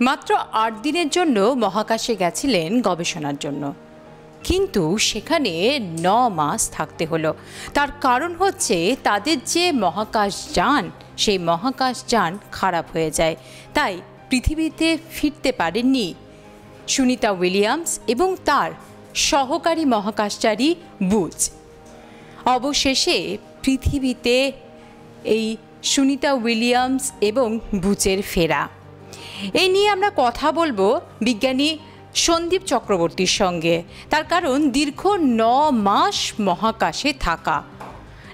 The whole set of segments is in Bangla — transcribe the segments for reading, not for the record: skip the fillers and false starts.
মাত্র ৮ দিনের জন্য মহাকাশে গেছিলেন গবেষণার জন্য, কিন্তু সেখানে ৯ মাস থাকতে হলো। তার কারণ হচ্ছে তাদের যে মহাকাশযান, সেই মহাকাশযান খারাপ হয়ে যায়। তাই পৃথিবীতে ফিরতে পারেননি সুনিতা উইলিয়ামস এবং তার সহকারী মহাকাশচারী বুচ। অবশেষে পৃথিবীতে এই সুনিতা উইলিয়ামস এবং বুচের ফেরা, এই নিয়ে আমরা কথা বলবো বিজ্ঞানী সন্দীপ চক্রবর্তীর সঙ্গে। তার কারণ দীর্ঘ ৯ মাস মহাকাশে থাকা,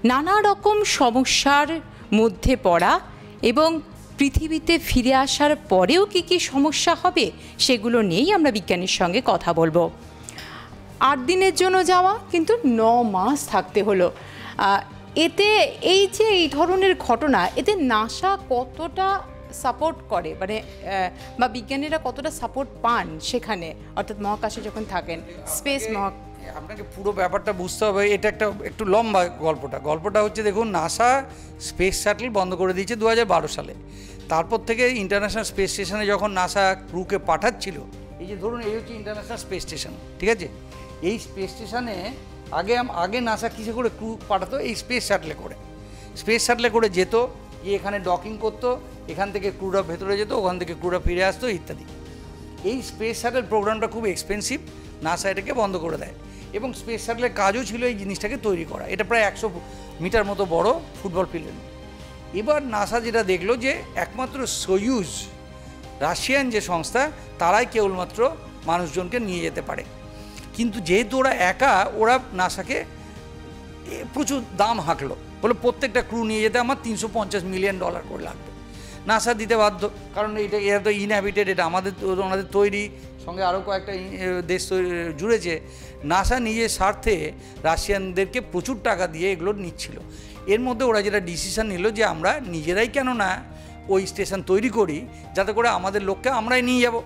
নানা রকম সমস্যার মধ্যে পড়া এবং পৃথিবীতে ফিরে আসার পরেও কি কি সমস্যা হবে সেগুলো নিয়েই আমরা বিজ্ঞানীর সঙ্গে কথা বলবো। ৮ দিনের জন্য যাওয়া, কিন্তু ৯ মাস থাকতে হলো। এতে এই যে এই ধরনের ঘটনা, এতে নাসা কতটা সাপোর্ট করে, মানে বা বিজ্ঞানীরা কতটা সাপোর্ট পান সেখানে, অর্থাৎ মহাকাশে যখন থাকেন, স্পেস আপনাকে পুরো ব্যাপারটা বুঝতে হবে। এটা একটু লম্বা গল্পটা হচ্ছে, দেখুন, নাসা স্পেস শাটল বন্ধ করে দিয়েছে 2012 সালে। তারপর থেকে ইন্টারন্যাশনাল স্পেস স্টেশনে যখন নাসা ক্রুকে পাঠাচ্ছিল, এই যে ধরুন, এই হচ্ছে ইন্টারন্যাশনাল স্পেস স্টেশন, ঠিক আছে? এই স্পেস স্টেশনে আগে নাসা কিসে করে ক্রু পাঠাতো? এই স্পেস শাটলে করে যেত, গিয়ে এখানে ডকিং করতো, এখান থেকে ক্রুরা ভেতরে যেত, ওখান থেকে ক্রুরা ফিরে আসতো ইত্যাদি। এই স্পেস শাটল প্রোগ্রামটা খুব এক্সপেন্সিভ, নাসা এটাকে বন্ধ করে দেয়। এবং স্পেস শাটলের কাজও ছিল এই জিনিসটাকে তৈরি করা। এটা প্রায় 100 মিটার মতো বড় ফুটবল ফিল্ড। এবার নাসা যেটা দেখলো যে একমাত্র সোয়ুজ, রাশিয়ান যে সংস্থা, তারাই কেবলমাত্র মানুষজনকে নিয়ে যেতে পারে। কিন্তু যেহেতু ওরা একা, ওরা নাসাকে প্রচুর দাম হাঁকলো, বলে প্রত্যেকটা ক্রু নিয়ে যেতে আমার $350 মিলিয়ন করে লাগবে। নাসা দিতে বাধ্য, কারণ এটা তো ইনহ্যাবিটেড, এটা ওনাদের তৈরি, সঙ্গে আরও কয়েকটা দেশ জুড়েছে। নাসা নিজের স্বার্থে রাশিয়ানদেরকে প্রচুর টাকা দিয়ে এগুলো নিচ্ছিল। এর মধ্যে ওরা যেটা ডিসিশন নিল যে আমরা নিজেরাই কেন না ওই স্টেশন তৈরি করি, যাতে করে আমাদের লোককে আমরাই নিয়ে যাব।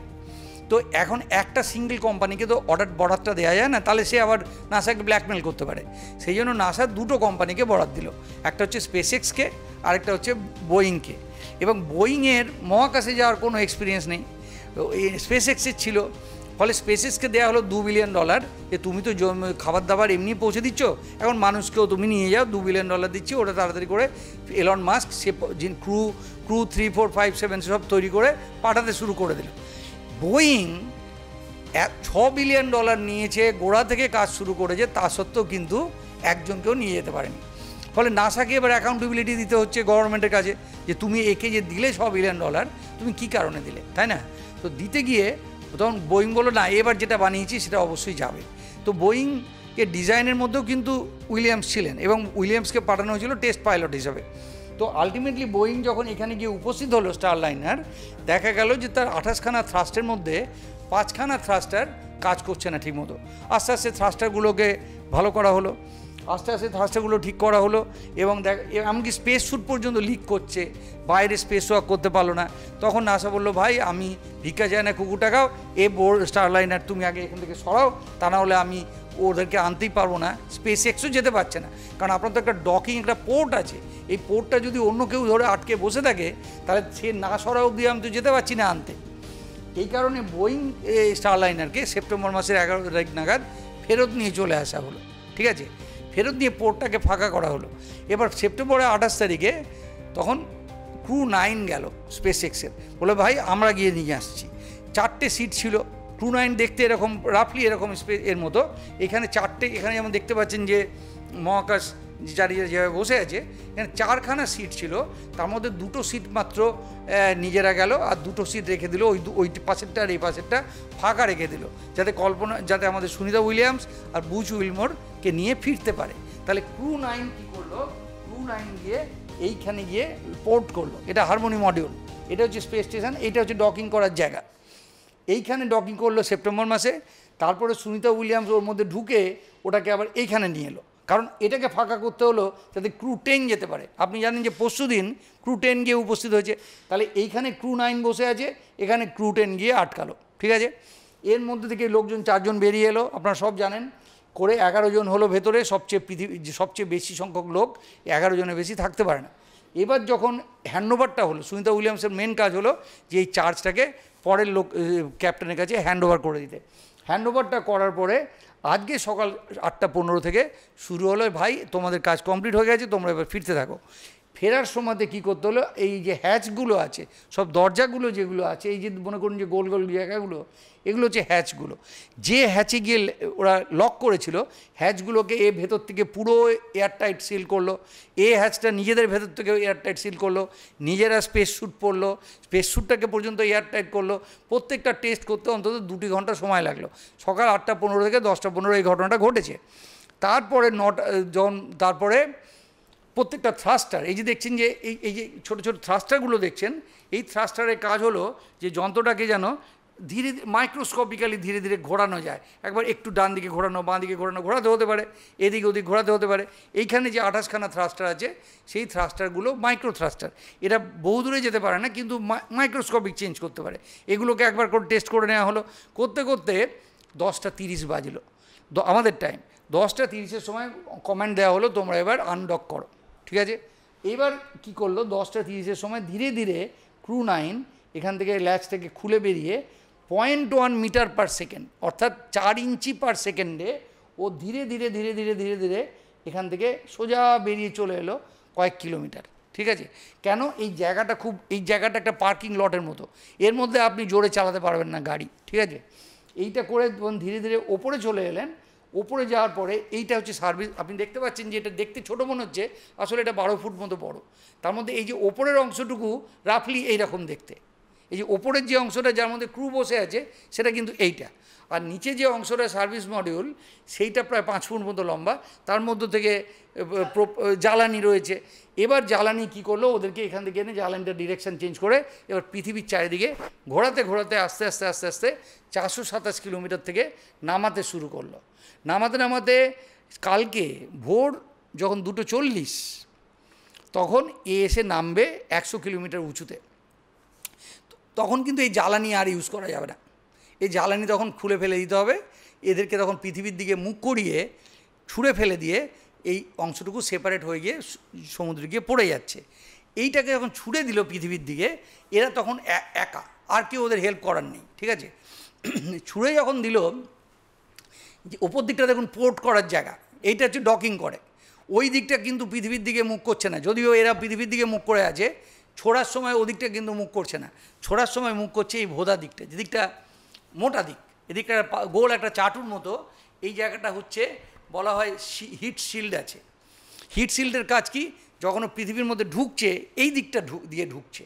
তো এখন একটা সিঙ্গেল কোম্পানিকে তো বরাদটা দেওয়া যায় না, তাহলে সে আবার নাসাকে ব্ল্যাকমেল করতে পারে। সেই জন্য নাসা দুটো কোম্পানিকে বরাদ দিল, একটা হচ্ছে স্পেসএক্সকে, আরেকটা হচ্ছে বোয়িংকে। এবং বোয়িংয়ের মহাকাশে যাওয়ার কোনো এক্সপিরিয়েন্স নেই, তো এই স্পেসএক্সের ছিল। ফলে স্পেসএক্সকে দেওয়া হলো $2 বিলিয়ন, যে তুমি তো খাবার দাবার এমনি পৌঁছে দিচ্ছ, এখন মানুষকেও তুমি নিয়ে যাও, $2 বিলিয়ন দিচ্ছি, ওটা তাড়াতাড়ি করে এলন মাস্ক সে ক্রু 3, 4, 5, 7 সব তৈরি করে পাঠাতে শুরু করে দিল। বোয়িং $6 বিলিয়ন নিয়েছে, গোড়া থেকে কাজ শুরু করেছে, তা সত্ত্বেও কিন্তু একজনকেও নিয়ে যেতে পারেনি। ফলে নাসাকে এবার অ্যাকাউন্টেবিলিটি দিতে হচ্ছে গভর্নমেন্টের কাছে, যে তুমি একে যে দিলে $6 বিলিয়ন, তুমি কী কারণে দিলে, তাই না? তো দিতে গিয়ে তখন বোয়িং বললো, না, এবার যেটা বানিয়েছি সেটা অবশ্যই যাবে। তো বোয়িংকে ডিজাইনের মধ্যেও কিন্তু উইলিয়ামস ছিলেন, এবং উইলিয়ামসকে পাঠানো হয়েছিল টেস্ট পাইলট হিসাবে। তো আলটিমেটলি বোয়িং যখন এখানে গিয়ে উপস্থিত হলো স্টারলাইনার, দেখা গেল যে তার 28খানা থ্রাস্টের মধ্যে 5খানা থ্রাস্টার কাজ করছে না ঠিকমতো। আস্তে আস্তে থ্রাস্টারগুলোকে ভালো করা হলো, আস্তে আস্তে থ্রাস্টারগুলো ঠিক করা হলো, এবং এমনকি স্পেস স্যুট পর্যন্ত লিক করছে, বাইরে স্পেস ওয়াক করতে পারলো না। তখন নাসা বললো, ভাই, আমি ভিক্ষা চাই না, কুকুর টাকাও, স্টারলাইনার তুমি আগে এখান থেকে সরাও, তা না হলে আমি ওদেরকে আনতেই পারবো না। স্পেস এক্সও যেতে পারছে না, কারণ আপনার তো একটা ডকিং, একটা পোর্ট আছে। এই পোর্টটা যদি অন্য কেউ ধরে আটকে বসে থাকে, তাহলে সে না সরা অবধি আমি তো যেতে পারছি না আনতে। এই কারণে বোয়িং স্টারলাইনারকে সেপ্টেম্বর মাসের 11 তারিখ নাগাদ ফেরত নিয়ে চলে আসা হলো, ঠিক আছে? ফেরত নিয়ে পোর্টটাকে ফাঁকা করা হলো। এবার সেপ্টেম্বরের 28 তারিখে তখন ক্রু 9 গেল স্পেস এক্সের, বলে, ভাই, আমরা গিয়ে নিয়ে আসছি। 4টে সিট ছিল। ক্রু 9 দেখতে এরকম রাফলি এরকম স্পেস এর মতো। এখানে 4টে, এখানে যেমন দেখতে পাচ্ছেন যে মহাকাশ চারিয়ে যেভাবে বসে আছে, এখানে 4খানা সিট ছিল। তার মধ্যে 2টো সিট মাত্র নিজেরা গেল, আর 2টো সিট রেখে দিল, ওই পাশেরটা আর এই পাশেরটা ফাঁকা রেখে দিল, যাতে আমাদের সুনিতা উইলিয়ামস আর বুচ উইলমোরকে নিয়ে ফিরতে পারে। তাহলে ক্রু 9 কী করলো? ক্রু 9 গিয়ে এইখানে গিয়ে পোর্ট করলো। এটা হারমোনি মডিউল, এটা হচ্ছে স্পেস স্টেশন, এইটা হচ্ছে ডকিং করার জায়গা। এইখানে ডকিং করলো সেপ্টেম্বর মাসে। তারপরে সুনিতা উইলিয়ামস ওর মধ্যে ঢুকে ওটাকে আবার এইখানে নিয়ে এলো, কারণ এটাকে ফাঁকা করতে হলো যাতে ক্রু 10 যেতে পারে। আপনি জানেন যে পরশুদিন ক্রু 10 গিয়ে উপস্থিত হয়েছে, তাহলে এইখানে ক্রু 9 বসে আছে, এখানে ক্রু 10 গিয়ে আটকালো, ঠিক আছে? এর মধ্যে থেকে লোকজন 4 জন বেরিয়ে এলো, আপনারা সব জানেন, করে 11 জন হলো ভেতরে। সবচেয়ে বেশি সংখ্যক লোক 11 জনের বেশি থাকতে পারে না। এবার যখন হ্যান্ডওভারটা হলো, সুনিতা উইলিয়ামসের মেন কাজ হলো যে এই চার্জটাকে পরের লোক ক্যাপ্টেনের কাছে হ্যান্ড ওভার করে দিতে। হ্যান্ড ওভারটা করার পরে আজকে সকাল 8:15 থেকে শুরু হলো, ভাই তোমাদের কাজ কমপ্লিট হয়ে গেছে, তোমরা এবার ফিরতে থাকো। ফেরার সময়তে কী করতে হলো, এই যে হ্যাচগুলো আছে, সব দরজাগুলো যেগুলো আছে, এই যে মনে করুন যে গোল গোল জায়গাগুলো, এগুলো হচ্ছে হ্যাচগুলো। যে হ্যাচে গিয়ে ওরা লক করেছিল, হ্যাচগুলোকে এ ভেতর থেকে পুরো এয়ারটাইট সিল করলো, এ হ্যাচটা নিজেদের ভেতর থেকে এয়ারটাইট সিল করলো, নিজেরা স্পেস স্যুট পরলো, স্পেস স্যুটটাকে পর্যন্ত এয়ারটাইট করলো। প্রত্যেকটা টেস্ট করতে অন্তত 2 ঘন্টা সময় লাগলো। সকাল 8:15 থেকে 10:15 এই ঘটনাটা ঘটেছে। তারপরে তারপরে প্রত্যেকটা থ্রাস্টার, এই যে দেখছেন যে এই যে ছোটো ছোটো থ্রাস্টারগুলো দেখছেন, এই থ্রাস্টারের কাজ হলো যে যন্ত্রটাকে যেন ধীরে মাইক্রোস্কোপিক্যালি ধীরে ধীরে ঘোরানো যায়। একবার একটু ডান দিকে ঘোরানো, বাঁ দিকে ঘোরানো, ঘোরাতে হতে পারে, এদিকে ওদিক ঘোরাতে হতে পারে। এইখানে যে 28খানা থ্রাস্টার আছে, সেই থ্রাস্টারগুলো মাইক্রো থ্রাস্টার। এরা বহু দূরে যেতে পারে না, কিন্তু মাইক্রোস্কোপিক চেঞ্জ করতে পারে। এগুলোকে একবার করে টেস্ট করে নেওয়া হলো। করতে করতে 10:30 বাজলো আমাদের টাইম। 10:30-এর সময় কমান্ড দেওয়া হলো, তোমরা এবার আনডক করো। ঠিক আছে, এবার কি করলো, 10:30-এর সময় ধীরে ধীরে ক্রু 9 এখান থেকে ল্যাচ থেকে খুলে বেরিয়ে 0.1 মিটার পার সেকেন্ড, অর্থাৎ 4 ইঞ্চি পার সেকেন্ডে ও ধীরে ধীরে ধীরে ধীরে ধীরে ধীরে এখান থেকে সোজা বেরিয়ে চলে এলো কয়েক কিলোমিটার। ঠিক আছে, কেন এই জায়গাটা একটা পার্কিং লটের মতো, এর মধ্যে আপনি জোরে চালাতে পারবেন না গাড়ি। ঠিক আছে, এইটা করে ধীরে ধীরে ওপরে চলে এলেন। ওপরে যাওয়ার পরে এইটা হচ্ছে সার্ভিস। আপনি দেখতে পাচ্ছেন যে এটা দেখতে ছোটো মনে হচ্ছে, আসলে এটা 12 ফুট মতো বড়। তার মধ্যে এই যে ওপরের অংশটুকু রাফলি এইরকম দেখতে, এই যে ওপরের যে অংশটা যার মধ্যে ক্রু বসে আছে সেটা কিন্তু এইটা, আর নিচে যে অংশটা সার্ভিস মডিউল সেইটা প্রায় 5 ফুট মতো লম্বা। তার মধ্য থেকে জ্বালানি রয়েছে। এবার জ্বালানি কী করলো, ওদেরকে এখান থেকে এনে জ্বালানিটা ডিরেকশন চেঞ্জ করে এবার পৃথিবীর চারিদিকে ঘোরাতে ঘোরাতে আস্তে আস্তে আস্তে আস্তে 427 কিলোমিটার থেকে নামাতে শুরু করলো। নামাতে কালকে ভোর যখন 2:40 তখন এসে নামবে 100 কিলোমিটার উঁচুতে। তখন কিন্তু এই জ্বালানি আর ইউজ করা যাবে না, এই জ্বালানি তখন খুলে ফেলে দিতে হবে। এদেরকে তখন পৃথিবীর দিকে মুখ করিয়ে ছুঁড়ে ফেলে দিয়ে এই অংশটুকু সেপারেট হয়ে গিয়ে সমুদ্রে গিয়ে পড়ে যাচ্ছে। এইটাকে যখন ছুঁড়ে দিল পৃথিবীর দিকে, এরা তখন একা, আর কেউ ওদের হেল্প করার নেই। ঠিক আছে, ছুঁড়ে যখন দিল, যে ওপর দিকটা দেখুন পোর্ট করার জায়গা, এইটা হচ্ছে ডকিং করে, ওই দিকটা কিন্তু পৃথিবীর দিকে মুখ করছে না। যদিও এরা পৃথিবীর দিকে মুখ করে আছে, ছোড়ার সময় ওদিকটা কিন্তু মুখ করছে না, ছোড়ার সময় মুখ করছে এই ভোদা দিকটা, যেদিকটা মোটা দিক, এদিকটা গোল একটা চাটুর মতো। এই জায়গাটা হচ্ছে বলা হয় হিট শিল্ড আছে। হিট শিল্ডের কাজ কি, যখন পৃথিবীর মধ্যে ঢুকছে এই দিকটা দিয়ে ঢুকছে,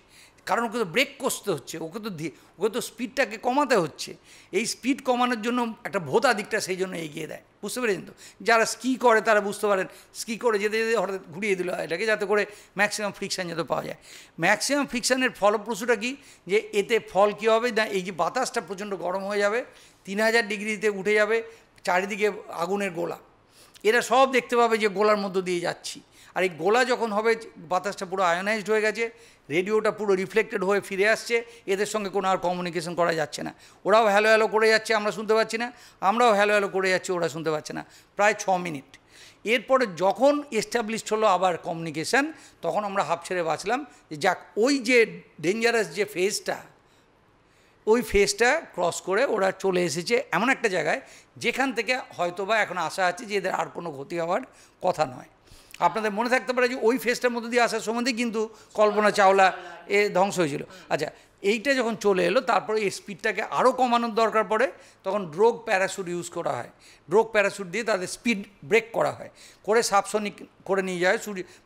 কারণ ওকে তো ব্রেক করতে হচ্ছে, ওকে তো স্পিডটাকে কমাতে হচ্ছে। এই স্পিড কমানোর জন্য একটা ভোতা দিকটা সেই জন্য এগিয়ে দেয়। বুঝতে পেরেছেন তো? যারা স্কি করে তারা বুঝতে পারেন, স্কি করে যেতে যেতে হঠাৎ ঘুরিয়ে দিল এটাকে, যাতে করে ম্যাক্সিমাম ফ্রিকশান যাতে পাওয়া যায়। ম্যাক্সিমাম ফ্রিকশানের ফলপ্রসূটা কি, যে এতে ফল কী হবে না, এই যে বাতাসটা প্রচণ্ড গরম হয়ে যাবে, 3000 ডিগ্রিতে উঠে যাবে, চারিদিকে আগুনের গোলা, এরা সব দেখতে পাবে যে গোলার মধ্য দিয়ে যাচ্ছি। আর এই গোলা যখন হবে, বাতাসটা পুরো আয়োনাইজড হয়ে গেছে, রেডিওটা পুরো রিফ্লেক্টেড হয়ে ফিরে আসছে, এদের সঙ্গে কোনো আর কমিউনিকেশন করা যাচ্ছে না। ওরাও হ্যালো হ্যালো করে যাচ্ছে, আমরা শুনতে পাচ্ছি না, আমরাও হ্যালো হ্যালো করে যাচ্ছি, ওরা শুনতে পাচ্ছে না। প্রায় 6 মিনিট। এরপরে যখন এস্টাবলিশড হলো আবার কমিউনিকেশান, তখন আমরা হাফ ছেড়ে বাঁচলাম যে যাক, ওই যে ডেঞ্জারাস যে ফেজটা, ওই ফেজটা ক্রস করে ওরা চলে এসেছে এমন একটা জায়গায় যেখান থেকে হয়তোবা এখন আশা আছে যে এদের আর কোনো ক্ষতি হওয়ার কথা নয়। আপনাদের মনে থাকতে পারে যে ওই ফেজটার মধ্যে দিয়ে আসার সম্বন্ধে কিন্তু কল্পনা চাওলা ধ্বংস হয়েছিল। আচ্ছা, এইটা যখন চলে এলো, তারপরে এই স্পিডটাকে আরও কমানোর দরকার পড়ে, তখন ড্রোগ প্যারাশুট ইউজ করা হয়। ড্রোগ প্যারাশুট দিয়ে তাদের স্পিড ব্রেক করা হয়, করে সাবসনিক করে নিয়ে যায়,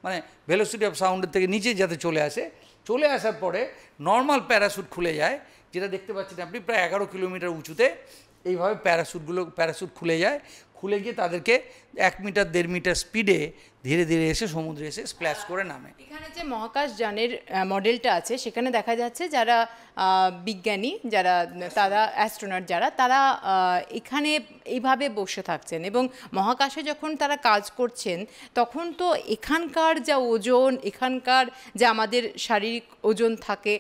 মানে ভেলোসিটি অফ সাউন্ডের থেকে নিচে যাতে চলে আসে। চলে আসার পরে নর্মাল প্যারাশুট খুলে যায়, যেটা দেখতে পাচ্ছেন আপনি প্রায় 11 কিলোমিটার উঁচুতে এইভাবে প্যারাশুট খুলে যায়। খুলে গিয়ে তাদেরকে 1 মিটার 1.5 মিটার স্পিডে ধীরে ধীরে এসে সমুদ্রে এসে স্প্ল্যাশ করে নামে। এখানে যে মহাকাশ যানের মডেলটা আছে, সেখানে দেখা যাচ্ছে যারা বিজ্ঞানী, যারা তারা অ্যাস্ট্রোনট, তারা এখানে এইভাবে বসে থাকছেন, এবং মহাকাশে যখন তারা কাজ করছেন তখন তো এখানকার যা ওজন, এখানকার যা আমাদের শারীরিক ওজন থাকে,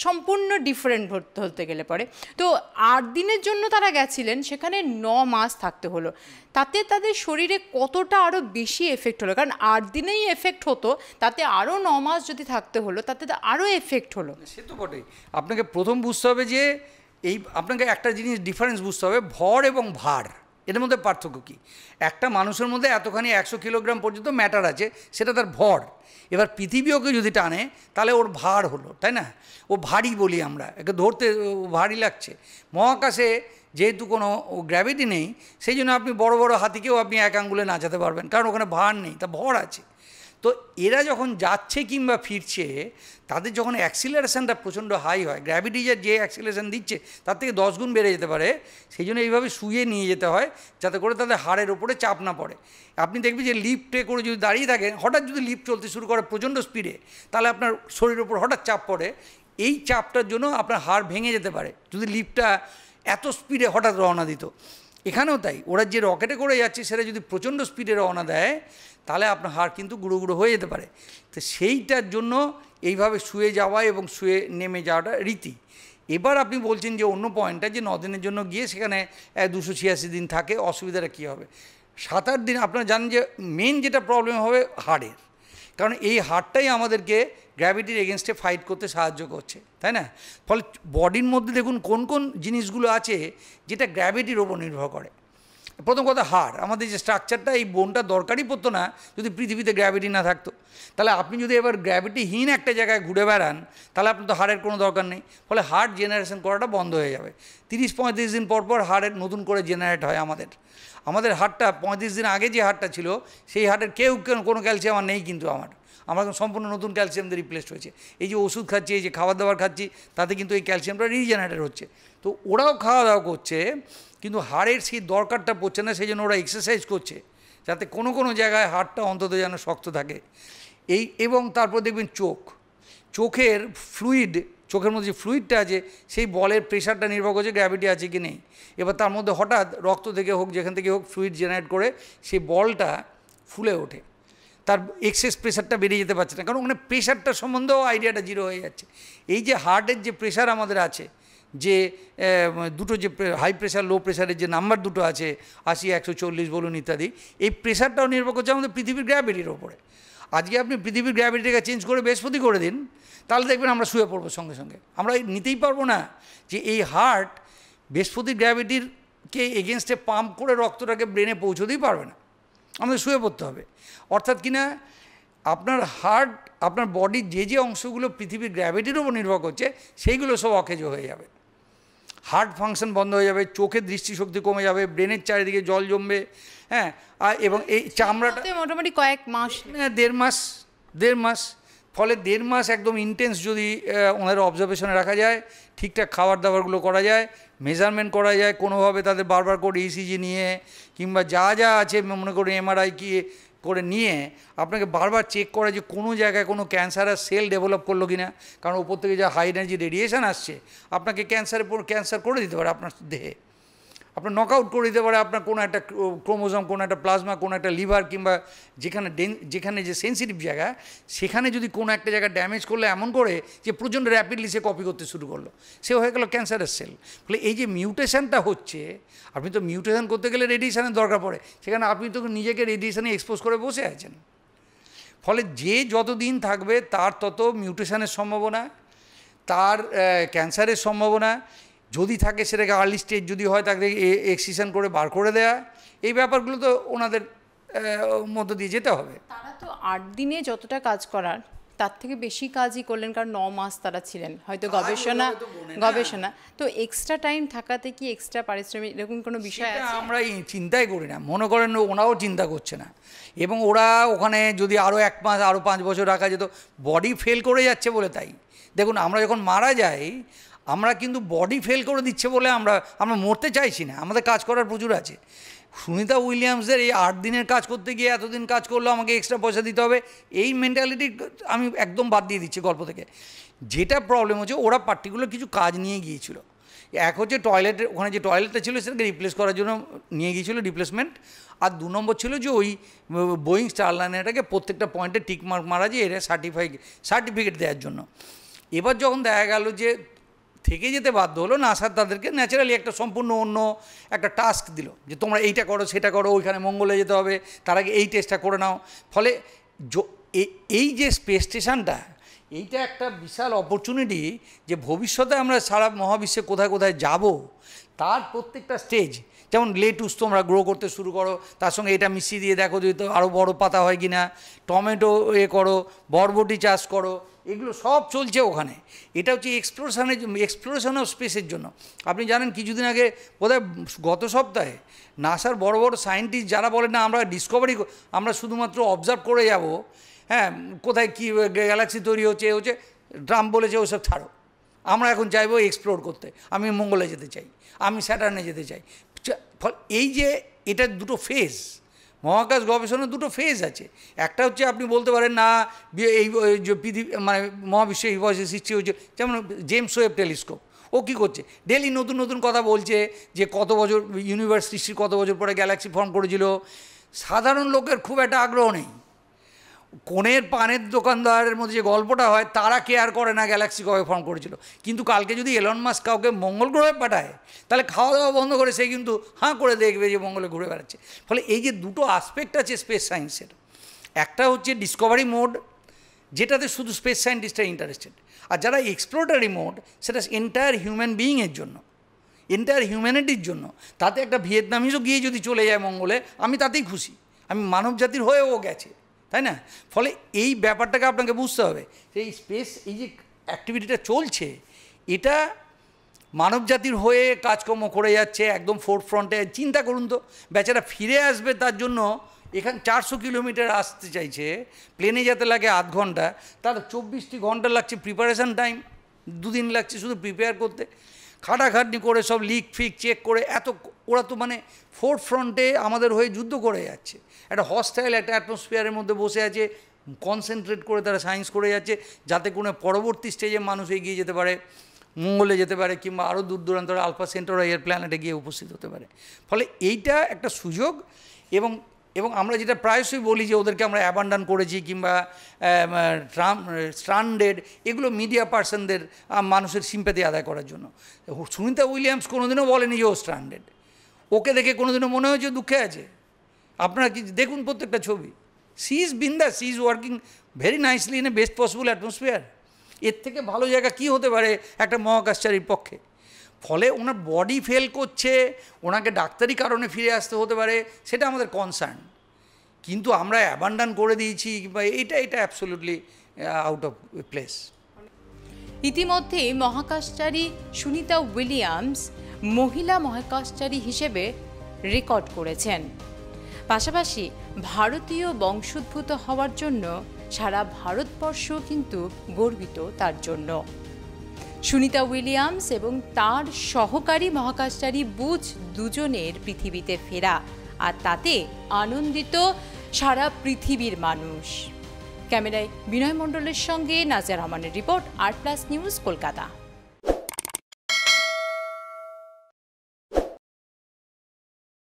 সম্পূর্ণ ডিফারেন্ট ধরতে গেলে পরে। তো 8 দিনের জন্য তারা গেছিলেন, সেখানে 9 মাস থাকতে হলো। তাতে তাদের শরীরে কতটা আরও বেশি এফেক্ট হলো? কারণ 8 দিনেই এফেক্ট হতো, তাতে আরও 9 মাস যদি থাকতে হলো তাতে তো আরও এফেক্ট হলো। সে তো বটেই। আপনাকে প্রথম বুঝতে হবে যে আপনাকে একটা জিনিস ডিফারেন্স বুঝতে হবে, ভর এবং ভার, এর মধ্যে পার্থক্য কী। একটা মানুষের মধ্যে এতখানি 100 কিলোগ্রাম পর্যন্ত ম্যাটার আছে, সেটা তার ভর। এবার পৃথিবী ওকে যদি টানে তাহলে ওর ভার হলো, তাই না? ও ভারী বলি আমরা, একে ধরতে ভারী লাগছে। মহাকাশে যেহেতু কোনো গ্র্যাভিটি নেই, সেই জন্য আপনি বড় বড় হাতিকেও আপনি এক আঙ্গুলে নাচাতে পারবেন, কারণ ওখানে ভার নেই, তা ভর আছে। তো এরা যখন যাচ্ছে কিংবা ফিরছে, তাদের যখন অ্যাক্সিলারেশনটা প্রচণ্ড হাই হয়, গ্র্যাভিটি যে অ্যাক্সিলারেশন দিচ্ছে তার থেকে 10 গুণ বেড়ে যেতে পারে, সেই জন্য এইভাবে শুয়ে নিয়ে যেতে হয় যাতে করে তাদের হাড়ের ওপরে চাপ না পড়ে। আপনি দেখবেন যে লিফটে করে যদি দাঁড়িয়ে থাকেন, হঠাৎ যদি লিফট চলতে শুরু করে প্রচণ্ড স্পিডে, তাহলে আপনার শরীরের ওপর হঠাৎ চাপ পড়ে। এই চাপটার জন্য আপনার হাড় ভেঙে যেতে পারে যদি লিফটটা এত স্পিডে হঠাৎ রওনা দিত। এখানেও তাই, ওরা যে রকেটে করে যাচ্ছে সেটা যদি প্রচণ্ড স্পিডে রওনা দেয়, তাহলে আপনার হাড় কিন্তু গুঁড়ো গুঁড়ো হয়ে যেতে পারে। তো সেইটার জন্য এইভাবে শুয়ে যাওয়া এবং শুয়ে নেমে যাওয়াটা রীতি। এবার আপনি বলছেন যে অন্য পয়েন্টটা, যে 9 দিনের জন্য গিয়ে সেখানে 286 দিন থাকে, অসুবিধাটা কী হবে? 7-8 দিন আপনারা জানেন যে মেন যেটা প্রবলেম হবে হাড়ের, কারণ এই হাড়টাই আমাদেরকে গ্র্যাভিটির এগেনস্টে ফাইট করতে সাহায্য করছে, তাই না? ফলে বডির মধ্যে দেখুন কোন কোন জিনিসগুলো আছে যেটা গ্র্যাভিটির ওপর নির্ভর করে। প্রথম কথা, হাড়, আমাদের যে স্ট্রাকচারটা, এই বোনটা দরকারই পড়তো না যদি পৃথিবীতে গ্র্যাভিটি না থাকতো। তাহলে আপনি যদি এবার গ্র্যাভিটিহীন একটা জায়গায় ঘুরে বেড়ান, তাহলে আপনার তো হাড়ের কোনো দরকার নেই, ফলে হাড় জেনারেশন করাটা বন্ধ হয়ে যাবে। 30-35 দিন পর পর হাড়ের নতুন করে জেনারেট হয়। আমাদের হাড়টা 35 দিন আগে যে হাড়টা ছিল, সেই হাড়ের কোনো ক্যালসিয়াম আর নেই, কিন্তু আমরা সম্পূর্ণ নতুন ক্যালসিয়াম দিয়ে রিপ্লেসড হয়েছে। এই যে ওষুধ খাচ্ছি, এই যে খাবার দাবার খাচ্ছি, তাতে কিন্তু এই ক্যালসিয়ামটা রিজেনারেট হচ্ছে। তো ওরাও খাওয়া দাওয়া করছে, কিন্তু হাড়ের সেই দরকারটা পড়ছে না, সেই জন্য ওরা এক্সারসাইজ করছে যাতে কোনো কোনো জায়গায় হাড়টা অন্তত যেন শক্ত থাকে। এবং তারপর দেখবেন চোখের ফ্লুইড, চোখের মধ্যে যে ফ্লুইডটা আছে, সেই বলের প্রেশারটা নির্ভর করছে গ্র্যাভিটি আছে কি নেই। এবার তার মধ্যে হঠাৎ রক্ত থেকে হোক, যেখান থেকে হোক, ফ্লুইড জেনারেট করে সেই বলটা ফুলে ওঠে, তার এক্সেস প্রেশারটা বেরিয়ে যেতে পারছে না, কারণ ওখানে প্রেশারটা সম্বন্ধেও আইডিয়াটা জিরো হয়ে যাচ্ছে। এই যে হার্টের যে প্রেশার আমাদের আছে, যে দুটো যে হাই প্রেশার লো প্রেশারের যে নাম্বার দুটো আছে, 80, 140 বলুন ইত্যাদি, এই প্রেশারটাও নির্ভর করছে আমাদের পৃথিবীর গ্র্যাভিটির ওপরে। আজকে আপনি পৃথিবীর গ্র্যাভিটিকে চেঞ্জ করে বৃহস্পতি করে দিন, তাহলে দেখবেন আমরা শুয়ে পড়বো সঙ্গে সঙ্গে। আমরা নিতেই পারবো না যে এই হার্ট বৃহস্পতির গ্র্যাভিটিরকে এগেনস্টে পাম্প করে রক্তটাকে ব্রেনে পৌঁছতেই পারবে না, আমাদের শুয়ে পড়তে হবে। অর্থাৎ কিনা আপনার হার্ট, আপনার বডির যে অংশগুলো পৃথিবীর গ্র্যাভিটির উপর নির্ভর করছে, সেইগুলো সব অকেজো হয়ে যাবে, হার্ট ফাংশন বন্ধ হয়ে যাবে, চোখের দৃষ্টিশক্তি কমে যাবে, ব্রেনের চারিদিকে জল জমবে, হ্যাঁ, এবং এই চামড়াটা মোটামুটি কয়েক মাস, 1.5 মাস, ফলে 1.5 মাস একদম ইন্টেন্স যদি ওনাদের অবজারভেশনে রাখা যায়, ঠিকঠাক খাবার দাবারগুলো করা যায়, মেজারমেন্ট করা যায়, কোনোভাবে তাদের বারবার করে ইসিজি নিয়ে কিংবা যা যা আছে মনে করুন এমআরআই কি করে নিয়ে আপনাকে বারবার চেক করা যে কোনো জায়গায় কোনো ক্যান্সারের সেল ডেভেলপ করলো কি না, কারণ ওপর থেকে যা হাই এনার্জি রেডিয়েশন আসছে আপনাকে ক্যান্সার করে দিতে পারে আপনার দেহে, আপনার নকআউট করে দিতে পারে আপনার কোনো একটা ক্রোমোজোম, কোনো একটা প্লাজমা, কোনো একটা লিভার, কিংবা যেখানে যে সেন্সিটিভ জায়গা, সেখানে যদি কোনো একটা জায়গা ড্যামেজ করলে এমন করে যে প্রচণ্ড র্যাপিডলি সে কপি করতে শুরু করলো, সে হয়ে গেল ক্যান্সারের সেল। ফলে এই যে মিউটেশনটা হচ্ছে, আপনি তো মিউটেশন করতে গেলে রেডিয়েশনের দরকার পড়ে, সেখানে আপনি তো নিজেকে রেডিয়েশনে এক্সপোজ করে বসে আছেন। ফলে যে যত দিন থাকবে তার তত মিউটেশনের সম্ভাবনা, তার ক্যান্সারের সম্ভাবনা, যদি থাকে সেটাকে আর্লি স্টেজ যদি হয় তাকে এক্সিশন করে বার করে দেয়া, এই ব্যাপারগুলো তো ওনাদের মধ্য দিয়ে যেতে হবে। তারা তো 8 দিনে যতটা কাজ করার তার থেকে বেশি কাজই করলেন, কারণ 9 মাস তারা ছিলেন, হয়তো গবেষণা তো এক্সট্রা টাইম থাকাতে কি এক্সট্রা পারিশ্রমিক এরকম কোনো বিষয় আছে? আমরা চিন্তাই করি না, মনে করেন ওনাও চিন্তা করছে না, এবং ওরা ওখানে যদি আরও 1 মাস আরও 5 বছর রাখা যেত, বডি ফেল করে যাচ্ছে বলে। তাই দেখুন, আমরা যখন মারা যাই, আমরা কিন্তু বডি ফেল করে দিচ্ছে বলে আমরা মরতে চাইছি না, আমাদের কাজ করার প্রচুর আছে। সুনিতা উইলিয়ামসদের এই 8 দিনের কাজ করতে গিয়ে এতদিন কাজ করলো, আমাকে এক্সট্রা পয়সা দিতে হবে, এই মেন্টালিটি আমি একদম বাদ দিয়ে দিচ্ছি গল্প থেকে। যেটা প্রবলেম হচ্ছে, ওরা পার্টিকুলার কিছু কাজ নিয়ে গিয়েছিল। এক হচ্ছে টয়লেটের, ওখানে যে টয়লেটটা ছিল সেটাকে রিপ্লেস করার জন্য নিয়ে গিয়েছিলো রিপ্লেসমেন্ট, আর 2 নম্বর ছিল যে ওই বোয়িং স্টারলাইনারটাকে প্রত্যেকটা পয়েন্টে টিক মার্ক মারা, যে এটা সার্টিফিকেট দেওয়ার জন্য। এবার যখন দেখা গেল যে থেকে যেতে বাধ্য হলো। নাসা তাদেরকে ন্যাচারালি একটা সম্পূর্ণ অন্য একটা টাস্ক দিল যে তোমরা এইটা করো সেটা করো, ওইখানে মঙ্গলে যেতে হবে, তার আগে এই টেস্টটা করে নাও। ফলে এই যে স্পেস স্টেশনটা, এইটা একটা বিশাল অপরচুনিটি যে ভবিষ্যতে আমরা সারা মহাবিশ্বে কোথায় কোথায় যাব, তার প্রত্যেকটা স্টেজ, যেমন লেটুস তোমরা গ্রো করতে শুরু করো, তার সঙ্গে এটা মিশিয়ে দিয়ে দেখো যে তো আরও বড় পাতা হয় কি না, টমেটো করো, বরবটি চাষ করো, এগুলো সব চলছে ওখানে। এটা হচ্ছে এক্সপ্লোরেশন অফ স্পেসের জন্য। আপনি জানেন কিছুদিন আগে বোধহয় গত সপ্তাহে নাসার বড় বড় সায়েন্টিস্ট যারা বলেন না আমরা ডিসকভারি, আমরা শুধুমাত্র অবজার্ভ করে যাব, হ্যাঁ কোথায় কী গ্যালাক্সি তৈরি হচ্ছে ট্রাম্প বলেছে ওসব ছাড়ো, আমরা এখন চাইবো এক্সপ্লোর করতে, আমি মঙ্গলে যেতে চাই, আমি স্যাটার্নে যেতে চাই। এই যে এটা দুটো ফেজ, মহাকাশ গবেষণার দুটো ফেজ আছে। একটা হচ্ছে আপনি বলতে পারেন না এই যে পৃথিবী মানে মহাবিশ্বে এই বয়সে সৃষ্টি হয়েছে, যেমন জেমস ওয়েব টেলিস্কোপ, ও কী করছে ডেলি নতুন নতুন কথা বলছে যে কত বছর ইউনিভার্স সৃষ্টির কত বছর পরে গ্যালাক্সি ফর্ম করেছিল। সাধারণ লোকের খুব একটা আগ্রহ নেই। কোণের পানের দোকানদারের মধ্যে যে গল্পটা হয়, তারা কেয়ার করে না গ্যালাক্সি কবে ফর্ম করেছিল। কিন্তু কালকে যদি এলন মাস্ক কাউকে মঙ্গল গ্রহে পাঠায়, তাহলে খাওয়া দাওয়া বন্ধ করে সে কিন্তু হাঁ করে দেখবে যে মঙ্গলে ঘুরে বেড়াচ্ছে। ফলে এই যে দুটো আসপেক্ট আছে স্পেস সায়েন্সের, একটা হচ্ছে ডিসকভারি মোড, যেটাতে শুধু স্পেস সায়েন্টিস্টরা ইন্টারেস্টেড, আর যারা এক্সপ্লোরেটরি মোড সেটা এন্টায়ার হিউম্যান বিইংয়ের জন্য, এন্টায়ার হিউম্যানিটির জন্য। তাতে একটা ভিয়েতনামিজও গিয়ে যদি চলে যায় মঙ্গলে, আমি তাতেই খুশি, আমি মানব জাতির হয়েও গেছে, তাই না? ফলে এই ব্যাপারটাকে আপনাকে বুঝতে হবে, এই স্পেস এই যে অ্যাক্টিভিটিটা চলছে, এটা মানব জাতির হয়ে কাজকর্ম করে যাচ্ছে একদম ফোর্থ ফ্রন্টে। চিন্তা করুন তো, বেচারা ফিরে আসবে, তার জন্য এখানে 400 কিলোমিটার আসতে চাইছে, প্লেনে যেতে লাগে আধ ঘন্টা, তার 24টি ঘন্টা লাগছে প্রিপারেশান টাইম, 2 দিন লাগছে শুধু প্রিপেয়ার করতে, খাটাখাটনি করে সব লিক ফিক চেক করে। ওরা তো মানে ফোর্থ ফ্রন্টে আমাদের হয়ে যুদ্ধ করে যাচ্ছে, একটা হস্টাইল একটা অ্যাটমসফিয়ারের মধ্যে বসে আছে, কনসেন্ট্রেট করে তারা সায়েন্স করে যাচ্ছে, যাতে কোনো পরবর্তী স্টেজে মানুষ এগিয়ে যেতে পারে, মঙ্গলে যেতে পারে, কিংবা আরও দূর দূরান্তরে আলফা সেন্টারি এর প্ল্যানেটে গিয়ে উপস্থিত হতে পারে। ফলে এইটা একটা সুযোগ। এবং আমরা যেটা প্রায়শই বলি যে ওদেরকে আমরা অ্যাবান্ডন করেছি কিংবা স্ট্রান্ডেড, এগুলো মিডিয়া পার্সনদের মানুষের সিম্প্যাথি আদায় করার জন্য। সুনিতা উইলিয়ামস কোনোদিনও বলেনি যে ও স্ট্রান্ডেড, ওকে দেখে কোনোদিনও মনে হয়েছে দুঃখে আছে? আপনারা কি দেখুন প্রত্যেকটা ছবি, she is bindaas, she is working very nicely in a best possible atmosphere. এর থেকে ভালো জায়গা কী হতে পারে একটা মহাকাশচারীর পক্ষে? ফলে ওনার বডি ফেল করছে, ওনাকে ডাক্তারি কারণে ফিরে আসতে হতে পারে, সেটা আমাদের কনসার্ন। কিন্তু আমরা অ্যাবান্ডন করে দিয়েছি কিংবা এটা অ্যাবসলিউটলি আউট অফ প্লেস। ইতিমধ্যে মহাকাশচারী সুনিতা উইলিয়ামস মহিলা মহাকাশচারী হিসেবে রেকর্ড করেছেন। পাশাপাশি ভারতীয় বংশোদ্ভূত হওয়ার জন্য সারা ভারতবর্ষ কিন্তু গর্বিত তার জন্য। সুনিতা উইলিয়ামস এবং তার সহকারী মহাকাশচারী বুচ দুজনের পৃথিবীতে ফেরা, আর তাতে আনন্দিত সারা পৃথিবীর মানুষ। ক্যামেরায় বিনয় মণ্ডলের সঙ্গে নাজিয়া রহমানের রিপোর্ট, আর প্লাস নিউজ, কলকাতা।